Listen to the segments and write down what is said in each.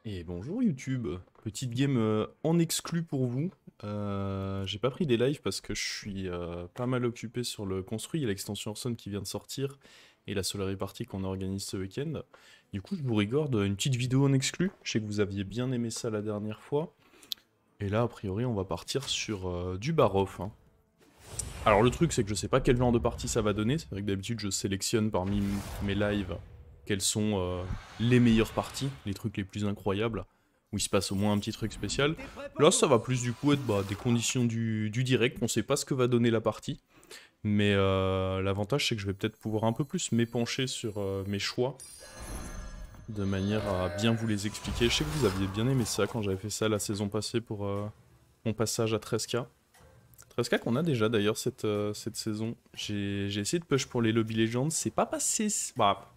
Et bonjour YouTube, petite game en exclu pour vous. J'ai pas pris des lives parce que je suis pas mal occupé sur le construit. Il y a l'extension Hearthstone qui vient de sortir et la Solary Party qu'on organise ce week-end. Du coup, je vous rigorde une petite vidéo en exclu. Je sais que vous aviez bien aimé ça la dernière fois. Et là, a priori, on va partir sur du Barof, hein. Alors le truc, c'est que je sais pas quel genre de partie ça va donner. C'est vrai que d'habitude, je sélectionne parmi mes lives quelles sont les meilleures parties, les trucs les plus incroyables, où il se passe au moins un petit truc spécial. Là, ça va plus du coup être des conditions du direct. On sait pas ce que va donner la partie. Mais l'avantage, c'est que je vais peut-être pouvoir un peu plus m'épancher sur mes choix, de manière à bien vous les expliquer. Je sais que vous aviez bien aimé ça quand j'avais fait ça la saison passée pour mon passage à 13K. 13K qu'on a déjà d'ailleurs cette saison. J'ai essayé de push pour les Lobby Legends, c'est pas passé... Bah,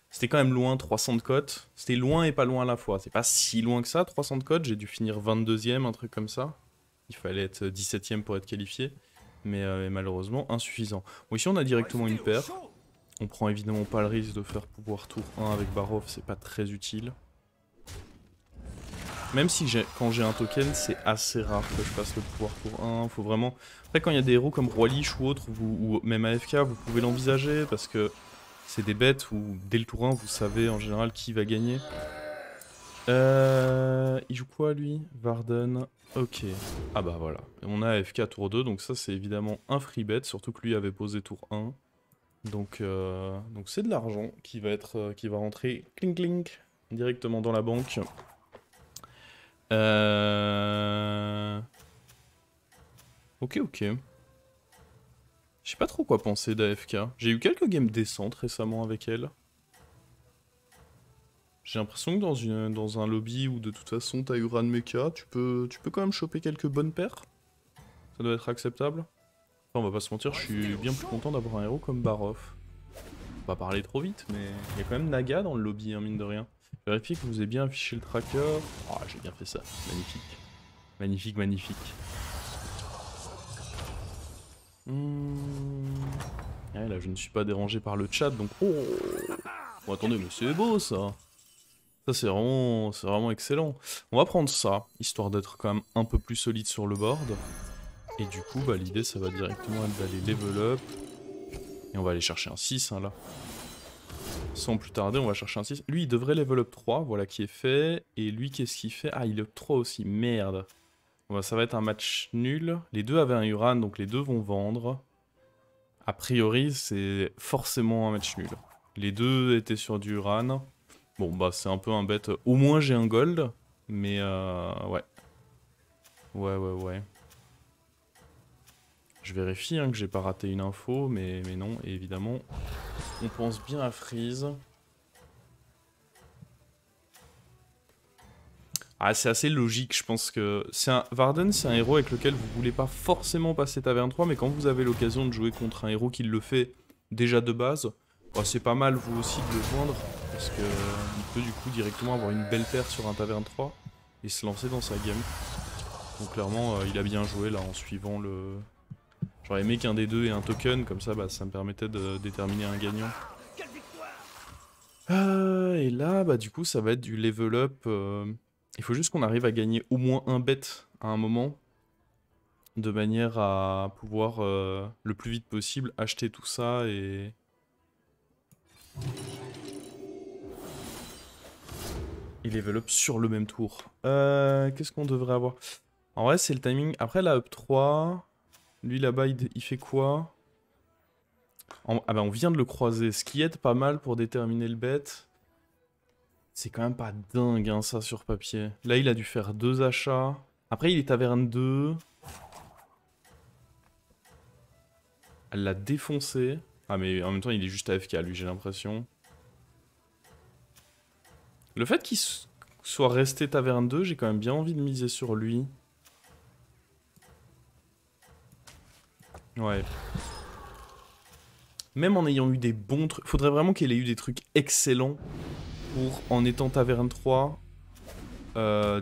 c'était quand même loin, 300 de cote. C'était loin et pas loin à la fois. C'est pas si loin que ça, 300 de cote. J'ai dû finir 22e, un truc comme ça. Il fallait être 17e pour être qualifié. Mais malheureusement, insuffisant. Bon, ici, on a directement une paire. On prend évidemment pas le risque de faire pouvoir tour 1 avec Barov, c'est pas très utile. Même si quand j'ai un token, c'est assez rare que je fasse le pouvoir tour 1. Faut vraiment... Après, quand il y a des héros comme Roi Lich ou autre, ou même AFK, vous pouvez l'envisager parce que c'est des bêtes où dès le tour 1, vous savez en général qui va gagner. Il joue quoi lui? Varden. Ok. Ah bah voilà. On a AFK tour 2, donc ça c'est évidemment un free bet, surtout que lui avait posé tour 1. Donc c'est de l'argent qui va qui va rentrer clink clink directement dans la banque. Ok, ok. Je sais pas trop quoi penser d'AFK. J'ai eu quelques games décentes récemment avec elle. J'ai l'impression que dans un lobby où de toute façon t'as Uran Mecha, tu peux quand même choper quelques bonnes paires. Ça doit être acceptable. Enfin, on va pas se mentir, je suis bien plus content d'avoir un héros comme Barof. Faut pas parler trop vite, mais il y a quand même Naga dans le lobby, hein, mine de rien. Vérifiez que vous avez bien affiché le tracker. Ah, j'ai bien fait ça. Magnifique. Magnifique, magnifique. Ouais, là, je ne suis pas dérangé par le chat, donc... Oh, bon, attendez, mais c'est beau, ça. Ça, c'est vraiment excellent. On va prendre ça, histoire d'être quand même un peu plus solide sur le board. Et du coup, bah, l'idée, ça va directement être d'aller level up. Et on va aller chercher un 6, hein, là. Sans plus tarder, on va chercher un 6. Lui, il devrait level up 3, voilà qui est fait. Et lui, qu'est-ce qu'il fait? Ah, il up 3 aussi, merde. Bon, bah, ça va être un match nul. Les deux avaient un Uran, donc les deux vont vendre. A priori, c'est forcément un match nul. Les deux étaient sur du Uran. Bon, bah, c'est un peu un bet. Au moins, j'ai un gold. Mais, ouais. Ouais. Je vérifie hein, que j'ai pas raté une info, mais non. Et évidemment, on pense bien à Freeze. Ah, c'est assez logique, je pense que... Varden, c'est un héros avec lequel vous voulez pas forcément passer taverne 3, mais quand vous avez l'occasion de jouer contre un héros qui le fait déjà de base, bah, c'est pas mal vous aussi de le joindre, parce que il peut du coup directement avoir une belle paire sur un taverne 3 et se lancer dans sa game. Donc clairement, il a bien joué là en suivant le... J'aurais aimé qu'un des deux ait un token, comme ça bah, ça me permettait de déterminer un gagnant. Et là, bah du coup, ça va être du level up. Il faut juste qu'on arrive à gagner au moins un bet à un moment, de manière à pouvoir le plus vite possible acheter tout ça et level up sur le même tour. Qu'est-ce qu'on devrait avoir? En vrai, c'est le timing. Après, la up 3, lui là-bas, il fait quoi? Ah bah, on vient de le croiser, ce qui aide pas mal pour déterminer le bet. C'est quand même pas dingue, hein, ça, sur papier. Là, il a dû faire 2 achats. Après, il est taverne 2. Elle l'a défoncé. Ah, mais en même temps, il est juste AFK, lui, j'ai l'impression. Le fait qu'il soit resté taverne 2, j'ai quand même bien envie de miser sur lui. Ouais. Même en ayant eu des bons trucs... Faudrait vraiment qu'il ait eu des trucs excellents pour, en étant taverne 3,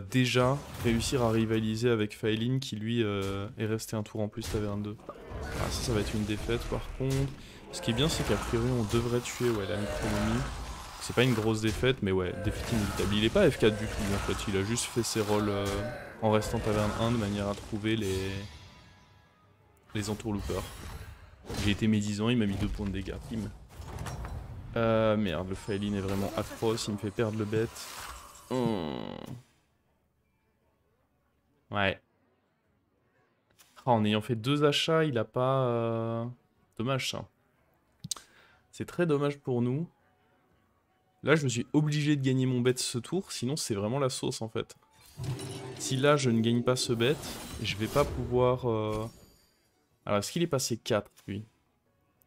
déjà réussir à rivaliser avec Faelin qui, lui, est resté un tour en plus taverne 2. Ah, ça va être une défaite, par contre. Ce qui est bien, c'est qu'a priori, on devrait tuer ouais, la micronomie. C'est pas une grosse défaite, mais ouais, défaite inévitable. Il est pas F4 du tout en fait, il a juste fait ses rôles en restant taverne 1 de manière à trouver les entourloupeurs. J'ai été médisant, il m'a mis 2 points de dégâts. Pim. Merde, le Faelin est vraiment atroce, il me fait perdre le bet. Ouais. Oh, en ayant fait 2 achats, il a pas... Dommage ça. C'est très dommage pour nous. Là, je me suis obligé de gagner mon bet ce tour, sinon c'est vraiment la sauce en fait. Si là, je ne gagne pas ce bet, je vais pas pouvoir... Alors, est-ce qu'il est passé 4, lui?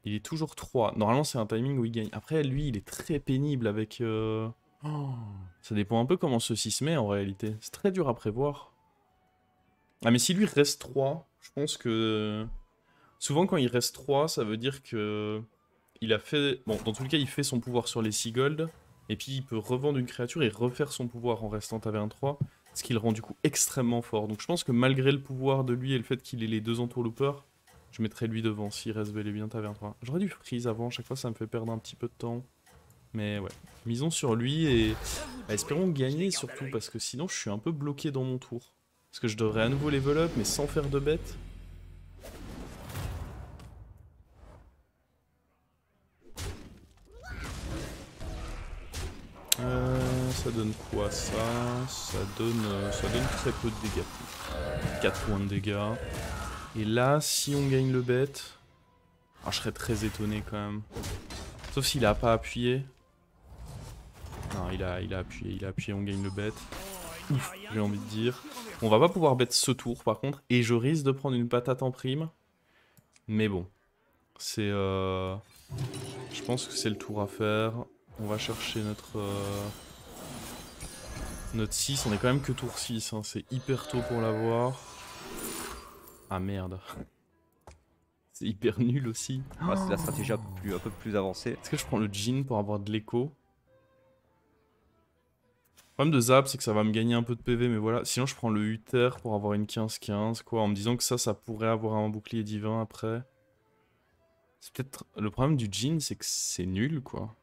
Il est toujours 3. Normalement, c'est un timing où il gagne. Après, lui, il est très pénible avec... Oh. Ça dépend un peu comment ceci se met en réalité. C'est très dur à prévoir. Ah, mais si lui reste 3, je pense que... Souvent, quand il reste 3, ça veut dire que... Il a fait... Bon, dans tous les cas, il fait son pouvoir sur les 6 gold. Et puis, il peut revendre une créature et refaire son pouvoir en restant taverne 3. Ce qui le rend du coup extrêmement fort. Donc je pense que malgré le pouvoir de lui et le fait qu'il ait les 2 entourloupeurs, je mettrais lui devant s'il reste bel et bien taverne 3. J'aurais dû freeze avant, chaque fois ça me fait perdre un petit peu de temps. Mais ouais, misons sur lui et espérons gagner surtout parce que sinon je suis un peu bloqué dans mon tour. Parce que je devrais à nouveau level up mais sans faire de bête. Ça donne quoi ça? Ça donne très peu de dégâts. 4 points de dégâts. Et là, si on gagne le bet... Alors, je serais très étonné quand même. Sauf s'il a pas appuyé. Non, il a appuyé, on gagne le bet. Ouf, j'ai envie de dire. On va pas pouvoir bet ce tour par contre. Et je risque de prendre une patate en prime. Mais bon. C'est... Je pense que c'est le tour à faire. On va chercher notre 6. On est quand même que tour 6. Hein. C'est hyper tôt pour l'avoir. Ah merde. C'est hyper nul aussi. Ouais, c'est la stratégie un peu plus avancée. Est-ce que je prends le Djinn pour avoir de l'écho? Le problème de Zap, c'est que ça va me gagner un peu de PV, mais voilà. Sinon, je prends le Uther pour avoir une 15-15, quoi, en me disant que ça pourrait avoir un bouclier divin après. C'est peut-être... Le problème du Djinn, c'est que c'est nul, quoi.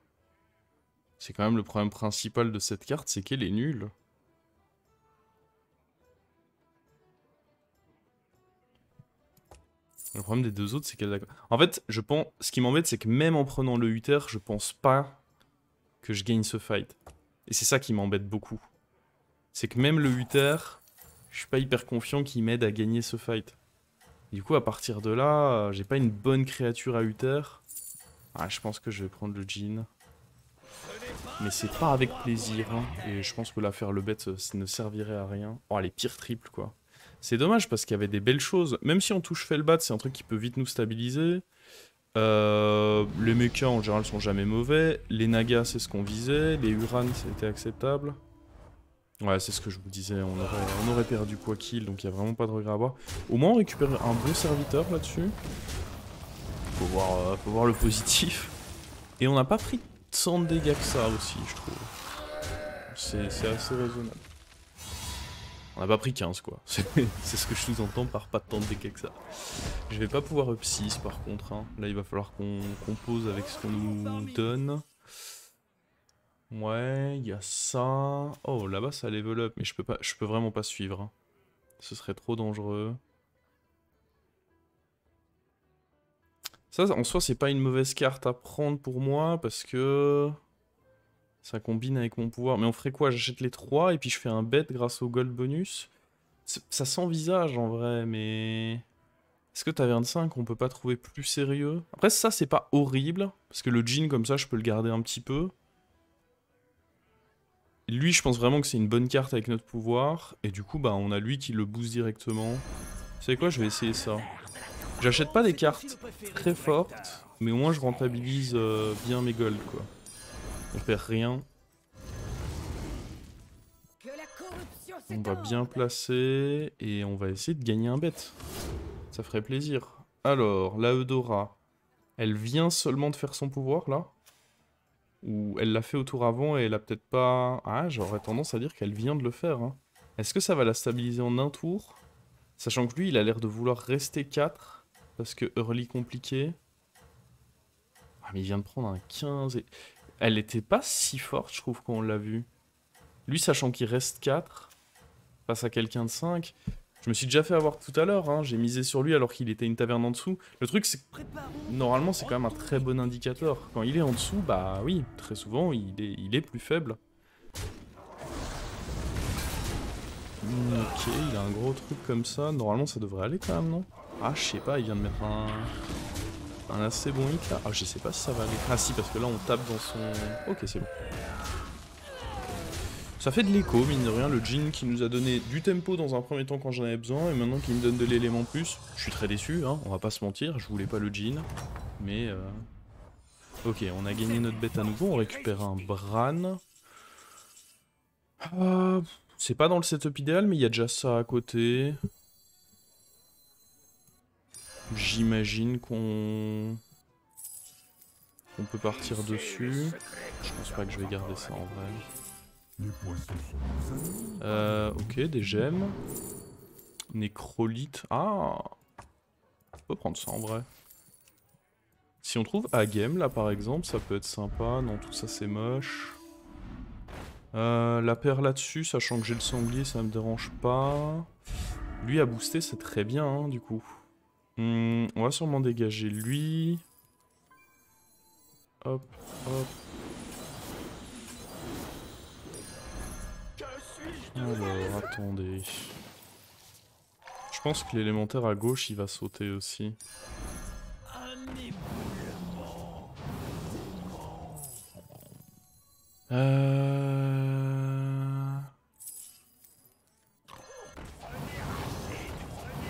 C'est quand même le problème principal de cette carte, c'est qu'elle est nulle. Le problème des 2 autres, c'est qu'elle a... En fait, je pense... Ce qui m'embête, c'est que même en prenant le Uther, je pense pas que je gagne ce fight. Et c'est ça qui m'embête beaucoup. C'est que même le Uther, je suis pas hyper confiant qu'il m'aide à gagner ce fight. Du coup, à partir de là, j'ai pas une bonne créature à Uther. Ah, je pense que je vais prendre le Djinn. Mais c'est pas avec plaisir. Hein. Et je pense que là, faire le bet, ça ne servirait à rien. Oh, les pires triples, quoi. C'est dommage parce qu'il y avait des belles choses. Même si on touche Felbat, c'est un truc qui peut vite nous stabiliser. Les mechas en général sont jamais mauvais. Les Nagas, c'est ce qu'on visait. Les Uran, c'était acceptable. Ouais, c'est ce que je vous disais. On aurait perdu quoi qu'il, donc il n'y a vraiment pas de regret à avoir. Au moins, on récupère un bon serviteur là-dessus. Faut voir le positif. Et on n'a pas pris tant de dégâts que ça aussi, je trouve. C'est assez raisonnable. On n'a pas pris 15 quoi. C'est ce que je sous-entends par pas tant de dégâts que ça. Je vais pas pouvoir up 6 par contre. Hein. Là il va falloir qu'on compose avec ce qu'on nous donne. Ouais, il y a ça. Oh là-bas ça level up, mais je peux vraiment pas suivre. Hein. Ce serait trop dangereux. Ça en soi c'est pas une mauvaise carte à prendre pour moi parce que... Ça combine avec mon pouvoir. Mais on ferait quoi? J'achète les 3 et puis je fais un bet grâce au gold bonus. Ça s'envisage en vrai, mais... Est-ce que taverne 5 on peut pas trouver plus sérieux? Après ça c'est pas horrible, parce que le Djinn comme ça je peux le garder un petit peu. Lui je pense vraiment que c'est une bonne carte avec notre pouvoir, et du coup bah on a lui qui le booste directement. Vous savez quoi, je vais essayer ça. J'achète pas des cartes très fortes, mais au moins je rentabilise bien mes golds quoi. On perd rien. On va bien placer et on va essayer de gagner un bet. Ça ferait plaisir. Alors, la Eudora, elle vient seulement de faire son pouvoir là? Ou elle l'a fait au tour avant et elle a peut-être pas... Ah, j'aurais tendance à dire qu'elle vient de le faire. Hein. Est-ce que ça va la stabiliser en un tour? Sachant que lui, il a l'air de vouloir rester 4. Parce que early compliqué. Ah, mais il vient de prendre un 15 et... Elle était pas si forte, je trouve, quand on l'a vu. Lui, sachant qu'il reste 4 face à quelqu'un de 5, je me suis déjà fait avoir tout à l'heure. Hein. J'ai misé sur lui alors qu'il était une taverne en dessous. Le truc, c'est que normalement, c'est quand même un très bon indicateur. Quand il est en dessous, bah oui, très souvent, il est plus faible. Ok, il a un gros truc comme ça. Normalement, ça devrait aller quand même, non? Ah, je sais pas, il vient de mettre un assez bon hit là. Ah, je sais pas si ça va aller. Ah, si, parce que là, on tape dans son. Ok, c'est bon. Ça fait de l'écho, mine de rien, le Jhin qui nous a donné du tempo dans un premier temps quand j'en avais besoin, et maintenant qu'il me donne de l'élément plus. Je suis très déçu, hein, on va pas se mentir, je voulais pas le Jhin. Mais ok, on a gagné notre bête à nouveau, on récupère un Bran. C'est pas dans le setup idéal, mais il y a déjà ça à côté. J'imagine qu'on peut partir dessus. Je pense pas que je vais garder ça en vrai. Ok, des gemmes. Nécrolite. Ah, on peut prendre ça en vrai. Si on trouve Agem là par exemple, ça peut être sympa. Non, tout ça c'est moche. La paire là-dessus, sachant que j'ai le sanglier, ça me dérange pas. Lui à booster, c'est très bien hein, du coup. On va sûrement dégager lui. Hop, hop. Alors, attendez. Je pense que l'élémentaire à gauche, il va sauter aussi.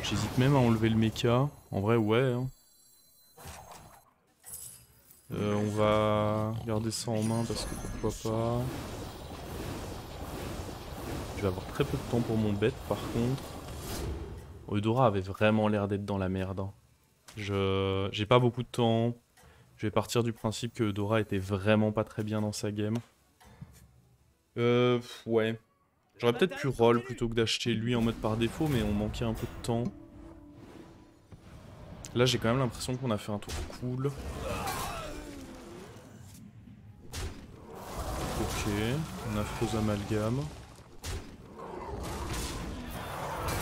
J'hésite même à enlever le mecha. En vrai, ouais. Hein. On va garder ça en main parce que pourquoi pas. Je vais avoir très peu de temps pour mon bête par contre. Eudora avait vraiment l'air d'être dans la merde. Hein. J'ai pas beaucoup de temps. Je vais partir du principe que Eudora était vraiment pas très bien dans sa game. Ouais. J'aurais peut-être pu roll plutôt que d'acheter lui en mode par défaut, mais on manquait un peu de temps. Là, j'ai quand même l'impression qu'on a fait un tour cool. Ok, on a affreuse amalgame.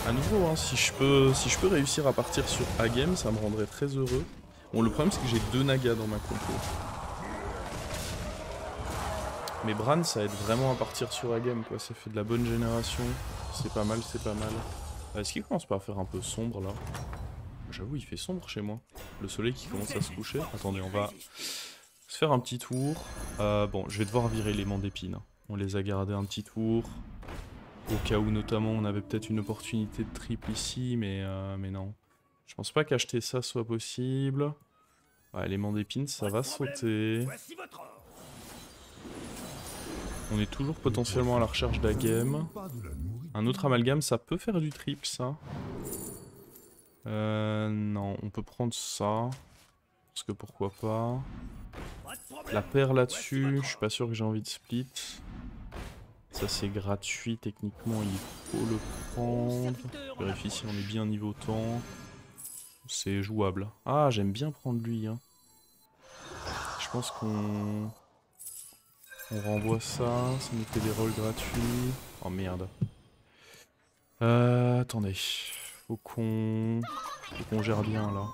À nouveau, hein, si je peux réussir à partir sur Agem, ça me rendrait très heureux. Bon, le problème c'est que j'ai 2 nagas dans ma compo. Mais Bran, ça aide vraiment à partir sur Agem, quoi. Ça fait de la bonne génération. C'est pas mal, c'est pas mal. Est-ce qu'il commence pas à faire un peu sombre, là? J'avoue, il fait sombre chez moi. Le soleil qui commence à se coucher. Attendez, on va se faire un petit tour. Bon, je vais devoir virer les mans d'épines. On les a gardés un petit tour. Au cas où, notamment, on avait peut-être une opportunité de triple ici, mais non. Je pense pas qu'acheter ça soit possible. Ouais, les mans d'épines, ça va sauter. On est toujours potentiellement à la recherche d'Agem. Un autre amalgame, ça peut faire du triple, ça. Non, on peut prendre ça. Parce que pourquoi pas. La paire là-dessus, je suis pas sûr que j'ai envie de split. Ça c'est gratuit, techniquement il faut le prendre. Je vérifie si on est bien niveau temps. C'est jouable. Ah, j'aime bien prendre lui. Hein. Je pense qu'on renvoie ça, ça nous fait des rolls gratuits. Oh merde. Attendez. Faut qu'on gère bien là.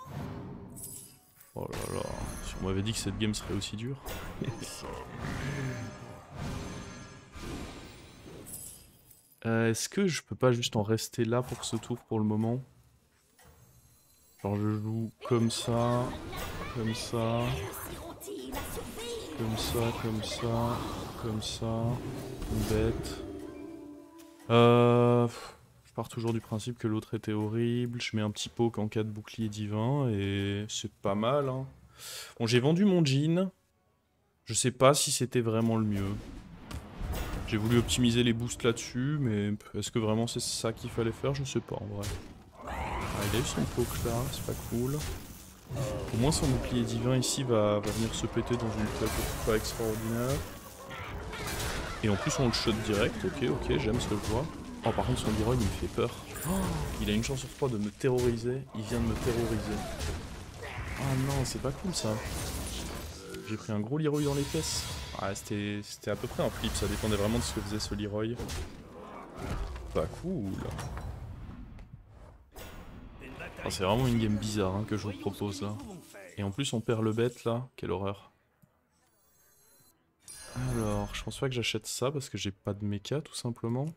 Oh là là. Si on m'avait dit que cette game serait aussi dure. Est-ce que je peux pas juste en rester là pour ce tour pour le moment? Genre je joue comme ça, comme ça, comme ça, comme ça, comme ça, une bête. Je pars toujours du principe que l'autre était horrible, je mets un petit poke en cas de bouclier divin et c'est pas mal. Hein. Bon, j'ai vendu mon Jhin, je sais pas si c'était vraiment le mieux. J'ai voulu optimiser les boosts là-dessus, mais est-ce que vraiment c'est ça qu'il fallait faire? Je sais pas en vrai. Ah, il a eu son poke là, c'est pas cool. Au moins son bouclier divin ici va venir se péter dans une claque pas extraordinaire. Et en plus on le shot direct, ok, j'aime ce que je vois. Oh par contre son Leroy il me fait peur. Oh, il a une chance sur 3 de me terroriser, il vient de me terroriser. Ah non, c'est pas cool ça. J'ai pris un gros Leroy dans les fesses. Ah, c'était à peu près un flip, ça dépendait vraiment de ce que faisait ce Leroy. Pas cool. Ah, c'est vraiment une game bizarre hein, que je vous propose là. Et en plus on perd le bet là, quelle horreur. Alors, je pense pas que j'achète ça parce que j'ai pas de mecha tout simplement.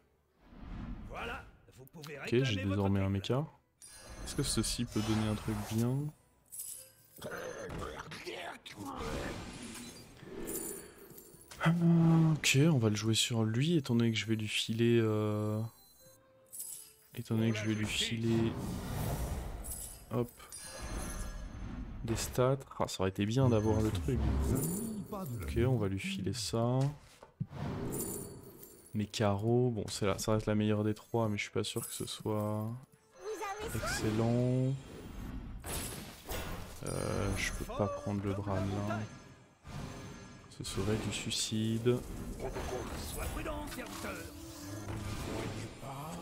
Ok, j'ai désormais un mecha. Est-ce que ceci peut donner un truc bien? Ok, on va le jouer sur lui, étant donné que je vais lui filer... Étant donné que je vais lui filer... Hop. Des stats. Ah, ça aurait été bien d'avoir le truc. Ok, on va lui filer ça. Mes carreaux, bon, là, ça reste la meilleure des trois, mais je suis pas sûr que ce soit excellent. Je peux pas prendre le Bran là. Ce serait du suicide.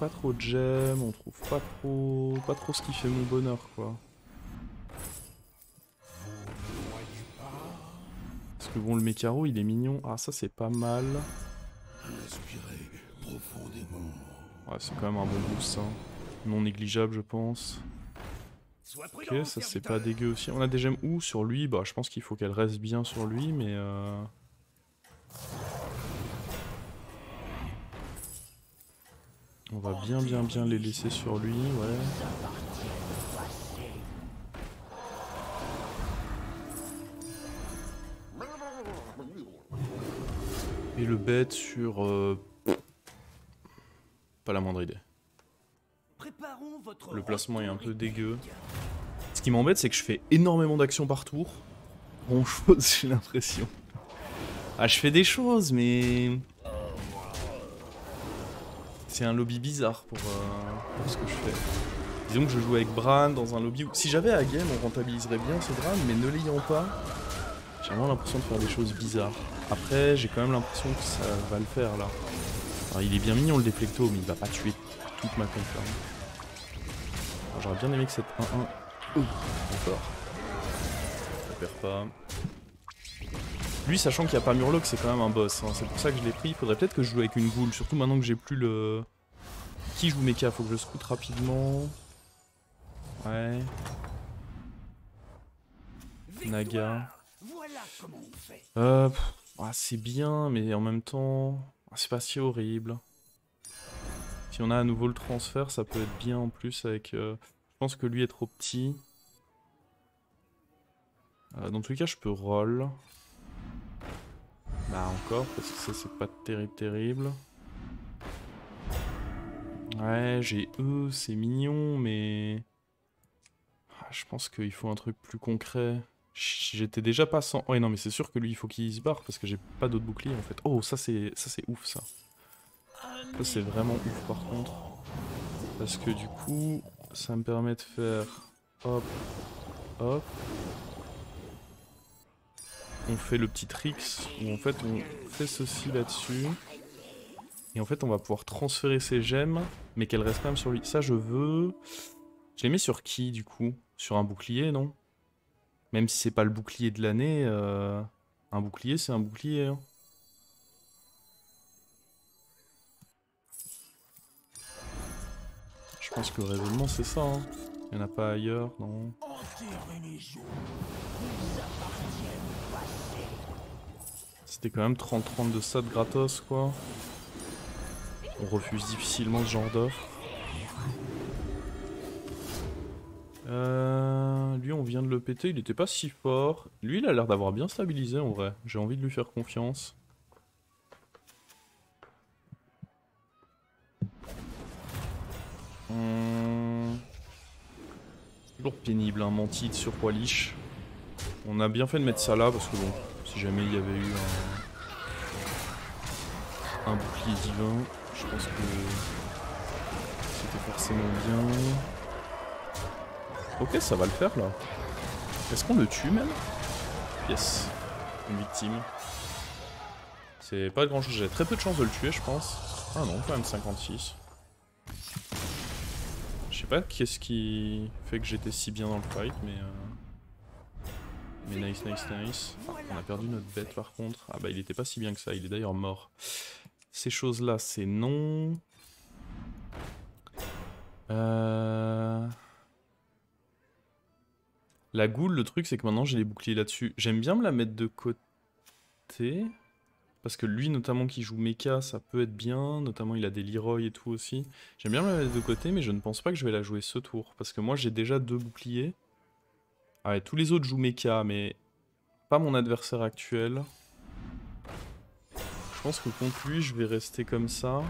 Pas trop de gemmes, on trouve pas trop ce qui fait mon bonheur quoi. Parce que bon, le Mécaro il est mignon. Ah, ça c'est pas mal. Ouais, c'est quand même un bon boost, hein. Non négligeable, je pense. Ok, ça c'est pas dégueu aussi. On a des gemmes où sur lui? Bah, je pense qu'il faut qu'elle reste bien sur lui, mais on va bien les laisser sur lui, ouais. Et le bête sur... Pas la moindre idée. Le placement est un peu dégueu. Ce qui m'embête, c'est que je fais énormément d'actions par tour. Bon chose, j'ai l'impression. Ah, je fais des choses, mais... C'est un lobby bizarre pour ce que je fais. Disons que je joue avec Bran dans un lobby où... Si j'avais à game, on rentabiliserait bien ce Bran, mais ne l'ayant pas, j'ai vraiment l'impression de faire des choses bizarres. Après, j'ai quand même l'impression que ça va le faire, là. Alors, il est bien mignon, le déflecto, mais il va pas tuer toute ma confirme. J'aurais bien aimé que cette 1-1... Encore. Ça perd pas. Lui, sachant qu'il n'y a pas Murloc, c'est quand même un boss. Hein. C'est pour ça que je l'ai pris. Il faudrait peut-être que je joue avec une goule. Surtout maintenant que j'ai plus le... Qui joue mecha? Faut que je scoute rapidement. Ouais. Naga. C'est bien, mais en même temps... c'est pas si horrible. Si on a à nouveau le transfert, ça peut être bien en plus avec... Je pense que lui est trop petit. Dans tous les cas, je peux roll. Bah encore, parce que ça c'est pas terrible. Ouais, j'ai eux, c'est mignon, mais... je pense qu'il faut un truc plus concret. J'étais déjà pas sans... Ouais non mais c'est sûr que lui il faut qu'il se barre parce que j'ai pas d'autres boucliers en fait. Oh ça c'est ouf ça. Ça c'est vraiment ouf par contre. Parce que du coup ça me permet de faire... Hop, hop. On fait le petit tricks où en fait on fait ceci là-dessus. Et en fait on va pouvoir transférer ces gemmes mais qu'elles restent quand même sur lui. Ça je veux... Je les mets sur qui du coup? Sur un bouclier non? Même si c'est pas le bouclier de l'année, un bouclier c'est un bouclier. Hein. Je pense que le raisonnement c'est ça. Hein. Il n'y en a pas ailleurs, non. C'était quand même 30-30 de stats gratos quoi. On refuse difficilement ce genre d'offre. Lui on vient de le péter, il était pas si fort. Lui il a l'air d'avoir bien stabilisé en vrai. J'ai envie de lui faire confiance. Toujours pénible, un Mantide sur Roi Lich. On a bien fait de mettre ça là parce que bon, si jamais il y avait eu un bouclier divin, je pense que c'était forcément bien. Ok, ça va le faire là. Est-ce qu'on le tue même? Yes, une victime. C'est pas grand chose, j'ai très peu de chance de le tuer je pense. Ah non, quand même 56. Je sais pas qu'est-ce qui fait que j'étais si bien dans le fight, mais... Mais nice, nice, nice. Ah, on a perdu notre bête par contre. Ah bah il était pas si bien que ça, il est d'ailleurs mort. Ces choses-là, c'est non. La goule, le truc c'est que maintenant j'ai les boucliers là-dessus. J'aime bien me la mettre de côté. Parce que lui notamment qui joue mecha, ça peut être bien. Notamment il a des Leroy et tout aussi. J'aime bien me la mettre de côté mais je ne pense pas que je vais la jouer ce tour. Parce que moi j'ai déjà 2 boucliers. Ah ouais, tous les autres jouent mecha mais pas mon adversaire actuel. Je pense que contre lui je vais rester comme ça.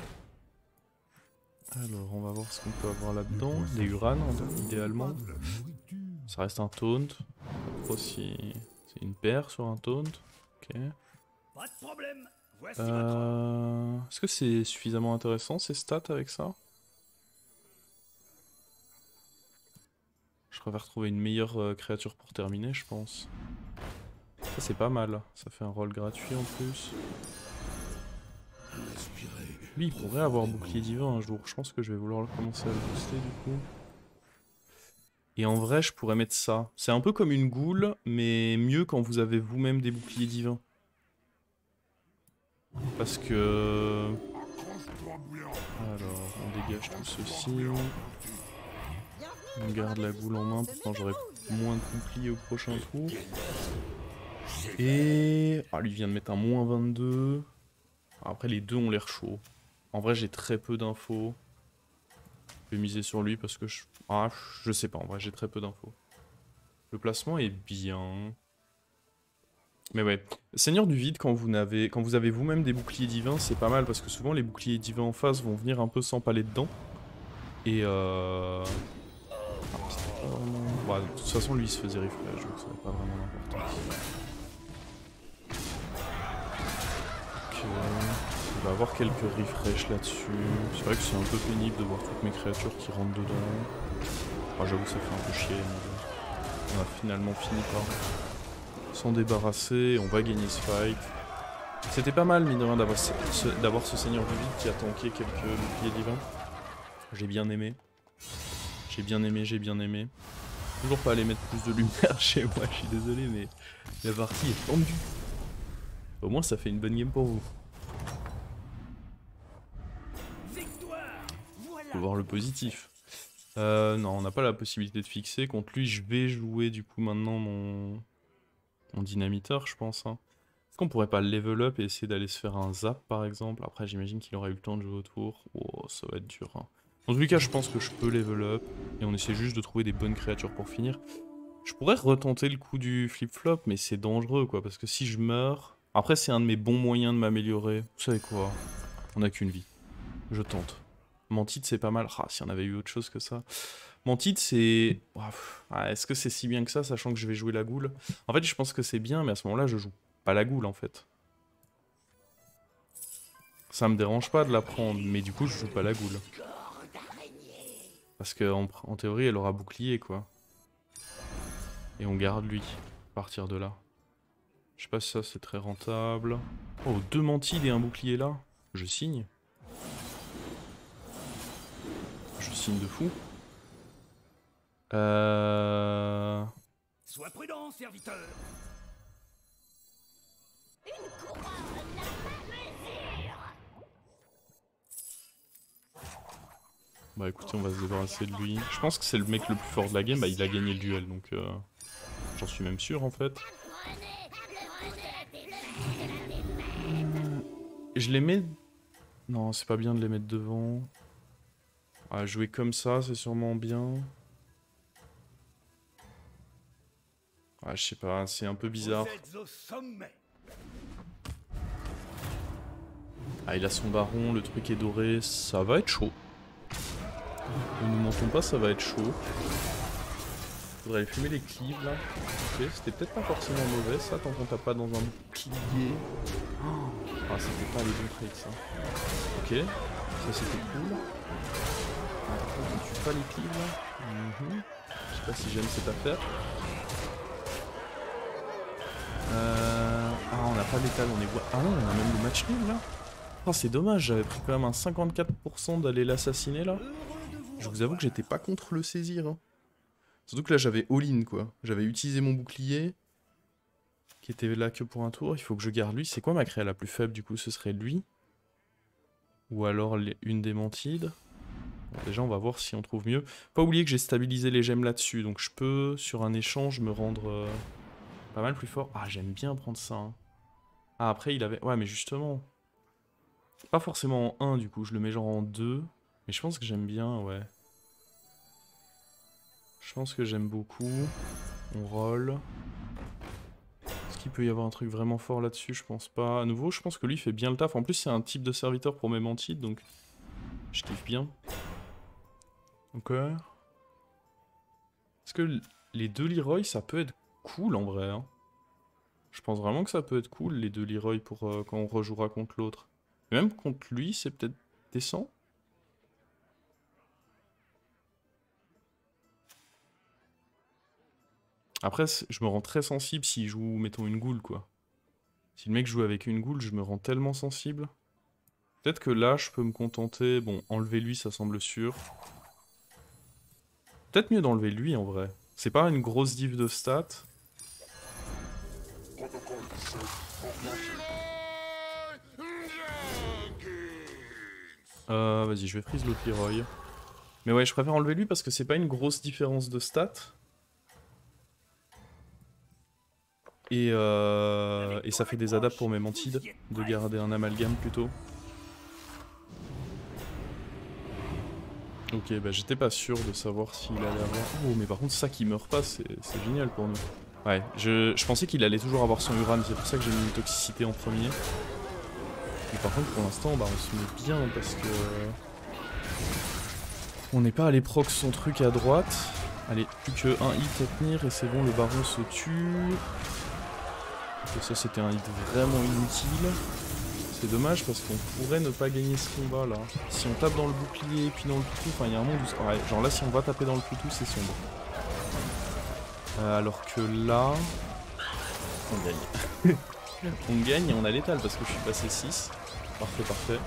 Alors on va voir ce qu'on peut avoir là-dedans. Des Uran idéalement. Ça reste un taunt. Pas trop si c'est une paire sur un taunt. Ok. Pas de problème. Voici Est-ce que c'est suffisamment intéressant ces stats avec ça? Je préfère trouver une meilleure créature pour terminer, je pense. Ça c'est pas mal. Ça fait un rôle gratuit en plus. Lui il pourrait avoir bouclier divin un jour. Je pense que je vais vouloir commencer à le booster du coup. Et en vrai, je pourrais mettre ça. C'est un peu comme une goule, mais mieux quand vous avez vous-même des boucliers divins. Parce que... Alors, on dégage tout ceci. On garde la goule en main, pourtant j'aurai moins de boucliers au prochain tour. Et... Ah, lui vient de mettre un moins 22. Après, les deux ont l'air chauds. En vrai, j'ai très peu d'infos. Je vais miser sur lui parce que je... Ah, je sais pas, en vrai, j'ai très peu d'infos. Le placement est bien. Mais ouais, Seigneur du Vide, quand vous avez vous-même des boucliers divins, c'est pas mal parce que souvent les boucliers divins en face vont venir un peu s'empaler dedans. Et Ah, c'était pas vraiment... Bah, de toute façon, lui il se faisait refresh, donc ça n'a pas vraiment d'importance. Ok, il va avoir quelques refresh là-dessus. C'est vrai que c'est un peu pénible de voir toutes mes créatures qui rentrent dedans. Ah, j'avoue, ça fait un peu chier, mais on a finalement fini par s'en débarrasser, on va gagner ce fight. C'était pas mal, mine de rien, d'avoir ce Seigneur du Vide qui a tanké quelques boucliers divins. J'ai bien aimé. J'ai bien aimé, j'ai bien aimé. Toujours pas aller mettre plus de lumière chez moi, je suis désolé, mais la partie est tendue. Au moins, ça fait une bonne game pour vous. Faut voir le positif. Non, on n'a pas la possibilité de fixer. Contre lui, je vais jouer du coup maintenant mon dynamiteur, je pense. Hein. Est-ce qu'on pourrait pas level up et essayer d'aller se faire un zap par exemple? Après, j'imagine qu'il aurait eu le temps de jouer autour. Oh, ça va être dur. Hein. Dans tous les cas, je pense que je peux level up. Et on essaie juste de trouver des bonnes créatures pour finir. Je pourrais retenter le coup du flip-flop, mais c'est dangereux quoi. Parce que si je meurs... Après, c'est un de mes bons moyens de m'améliorer. Vous savez quoi? On n'a qu'une vie. Je tente. Mantide, c'est pas mal. Ah, si on avait eu autre chose que ça. Mantide, c'est... Est-ce que c'est si bien que ça, sachant que je vais jouer la goule? En fait, je pense que c'est bien, mais à ce moment-là, je joue pas la goule, en fait. Ça me dérange pas de la prendre, mais du coup, je joue pas la goule. Parce que en théorie, elle aura bouclier, quoi. Et on garde lui, à partir de là. Je sais pas si ça, c'est très rentable. Oh, 2 mantides et un bouclier là. Je signe. Je signe de fou. Sois prudent, serviteur. Bah écoutez, on va se débarrasser de lui. Je pense que c'est le mec le plus fort de la game. Bah il a gagné le duel, donc j'en suis même sûr en fait. Je les mets... Non, c'est pas bien de les mettre devant. Ah, jouer comme ça, c'est sûrement bien. Ah, je sais pas, c'est un peu bizarre. Ah, il a son baron, le truc est doré, ça va être chaud. Ne nous mentons pas, ça va être chaud. Faudrait aller fumer les cleaves là. Ok, c'était peut-être pas forcément mauvais ça, tant qu'on tape pas dans un bouclier. Ah, c'était pas les bons trades ça. Ok, ça c'était cool. On tue pas les cleaves là. Je sais pas si j'aime cette affaire. Ah, on n'a pas l'étal, on est... Ah non, on a même le match nul là. Oh, c'est dommage, j'avais pris quand même un 54% d'aller l'assassiner là. Je vous avoue que j'étais pas contre le saisir. Hein. Surtout que là j'avais all-in quoi. J'avais utilisé mon bouclier. qui était là que pour un tour. Il faut que je garde lui. C'est quoi ma créa la plus faible du coup? Ce serait lui. Ou alors une des mantides. Bon, déjà on va voir si on trouve mieux. Pas oublier que j'ai stabilisé les gemmes là-dessus. Donc je peux sur un échange me rendre pas mal plus fort. Ah j'aime bien prendre ça. Hein. Ah après il avait... Ouais mais justement. Pas forcément en 1 du coup. Je le mets genre en 2. Mais je pense que j'aime bien ouais. Je pense que j'aime beaucoup. On roll. Est-ce qu'il peut y avoir un truc vraiment fort là-dessus? Je pense pas. À nouveau, je pense que lui fait bien le taf. En plus, c'est un type de serviteur pour mes mantides, donc je kiffe bien. Ok. Est-ce que les deux Leroy, ça peut être cool en vrai hein. Je pense vraiment que ça peut être cool, les deux Leroy, pour quand on rejouera contre l'autre. Et même contre lui, c'est peut-être décent. Après, je me rends très sensible s'il joue, mettons, une goule, quoi. Si le mec joue avec une goule, je me rends tellement sensible. Peut-être que là, je peux me contenter... Bon, enlever lui, ça semble sûr. Peut-être mieux d'enlever lui, en vrai. C'est pas une grosse div de stats. Vas-y, je vais freeze l'autre Leroy. Mais ouais, je préfère enlever lui parce que c'est pas une grosse différence de stats. Et ça fait des adapts pour mes mantides, de garder un amalgame plutôt. Ok, bah j'étais pas sûr de savoir s'il allait avoir... Oh, mais par contre ça qui meurt pas, c'est génial pour nous. Ouais, je pensais qu'il allait toujours avoir son Uran, c'est pour ça que j'ai mis une toxicité en premier. Et par contre pour l'instant, bah on se met bien parce que... On n'est pas allé proc son truc à droite. Allez, plus que un hit à tenir et c'est bon, le baron se tue. Et ça c'était un hit vraiment inutile. C'est dommage parce qu'on pourrait ne pas gagner ce combat là. Si on tape dans le bouclier puis dans le toutou, enfin il y a un monde où... Ouais, genre là si on va taper dans le toutou c'est sombre. Alors que là... On gagne. On gagne et on a l'étal parce que je suis passé 6. Parfait, parfait.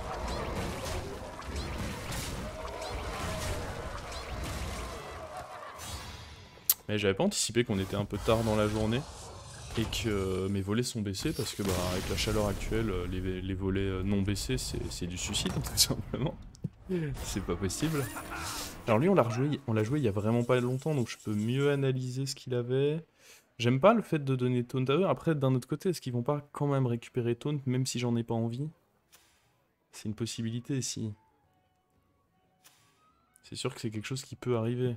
Mais j'avais pas anticipé qu'on était un peu tard dans la journée. Et que mes volets sont baissés parce que bah avec la chaleur actuelle, les volets non baissés c'est du suicide tout simplement. C'est pas possible. Alors lui on l'a joué il y a vraiment pas longtemps donc je peux mieux analyser ce qu'il avait. J'aime pas le fait de donner taunt à eux. Après d'un autre côté est-ce qu'ils vont pas quand même récupérer taunt même si j'en ai pas envie? C'est une possibilité si. C'est sûr que c'est quelque chose qui peut arriver.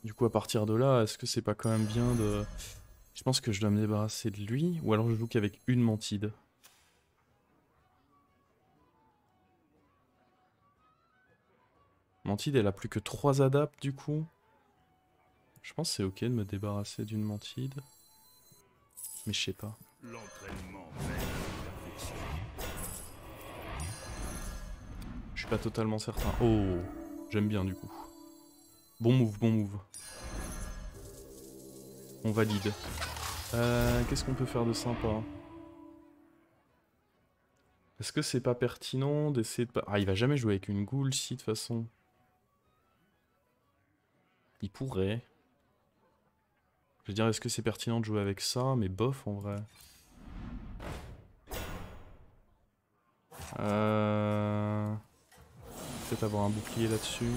Du coup, à partir de là, est-ce que c'est pas quand même bien de... Je pense que je dois me débarrasser de lui, ou alors je joue qu'avec une mantide. Mantide, elle a plus que 3 adapts, du coup. Je pense que c'est ok de me débarrasser d'une mantide. Mais je sais pas. Je suis pas totalement certain. Oh, j'aime bien, du coup. Bon move, bon move. On valide. Qu'est-ce qu'on peut faire de sympa? Est-ce que c'est pas pertinent d'essayer de... Ah, il va jamais jouer avec une goule, si, de toute façon. Il pourrait. Je veux dire, est-ce que c'est pertinent de jouer avec ça? Mais bof, en vrai. Peut-être avoir un bouclier là-dessus.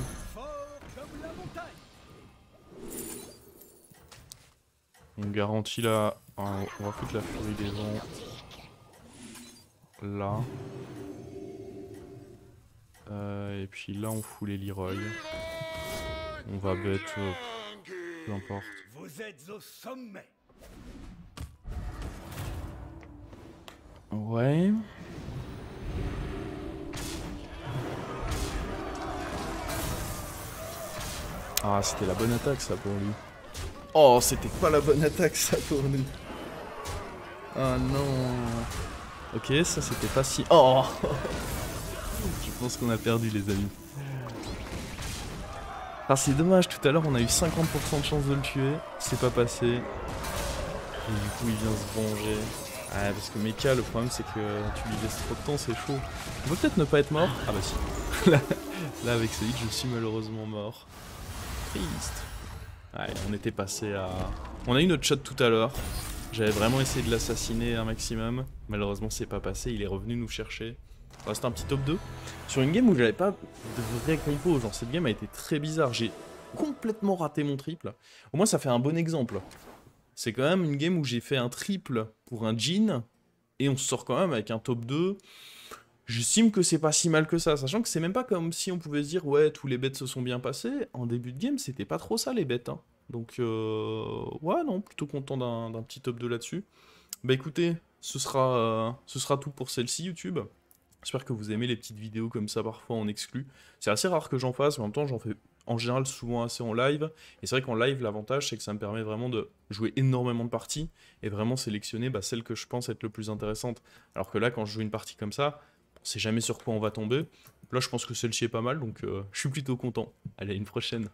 On garantit là... on va foutre la furie des vents. Là. Et puis là on fout les Leroy. On va bet... peu importe. Vous êtes au sommet. Ouais... Ah, c'était la bonne attaque ça pour lui. Oh, c'était pas la bonne attaque ça pour lui. Ah non. Ok, ça c'était pas si... Oh. Je pense qu'on a perdu les amis. Ah c'est dommage, tout à l'heure on a eu 50% de chance de le tuer. C'est pas passé. Et du coup il vient se venger. Ah parce que Mecha, le problème c'est que tu lui laisses trop de temps, c'est chaud. On peut peut-être ne pas être mort. Ah bah si. Là avec ce hit je suis malheureusement mort. Triste. Ouais, on était passé à... On a eu notre shot tout à l'heure. J'avais vraiment essayé de l'assassiner un maximum. Malheureusement, c'est pas passé. Il est revenu nous chercher. Ça reste un petit top 2. Sur une game où j'avais pas de vrai compo. Genre, cette game a été très bizarre. J'ai complètement raté mon triple. Au moins, ça fait un bon exemple. C'est quand même une game où j'ai fait un triple pour un Jhin. Et on se sort quand même avec un top 2. J'estime que c'est pas si mal que ça. Sachant que c'est même pas comme si on pouvait se dire, ouais, tous les bêtes se sont bien passés. En début de game, c'était pas trop ça, les bêtes. Hein. Donc, ouais, non, plutôt content d'un petit top 2 là-dessus. Bah écoutez, ce sera tout pour celle-ci, YouTube. J'espère que vous aimez les petites vidéos comme ça, parfois en exclu. C'est assez rare que j'en fasse, mais en même temps, j'en fais en général souvent assez en live. Et c'est vrai qu'en live, l'avantage, c'est que ça me permet vraiment de jouer énormément de parties et vraiment sélectionner celle que je pense être le plus intéressante. Alors que là, quand je joue une partie comme ça, on sait jamais sur quoi on va tomber. Là, je pense que celle-ci est pas mal, donc je suis plutôt content. Allez, à une prochaine.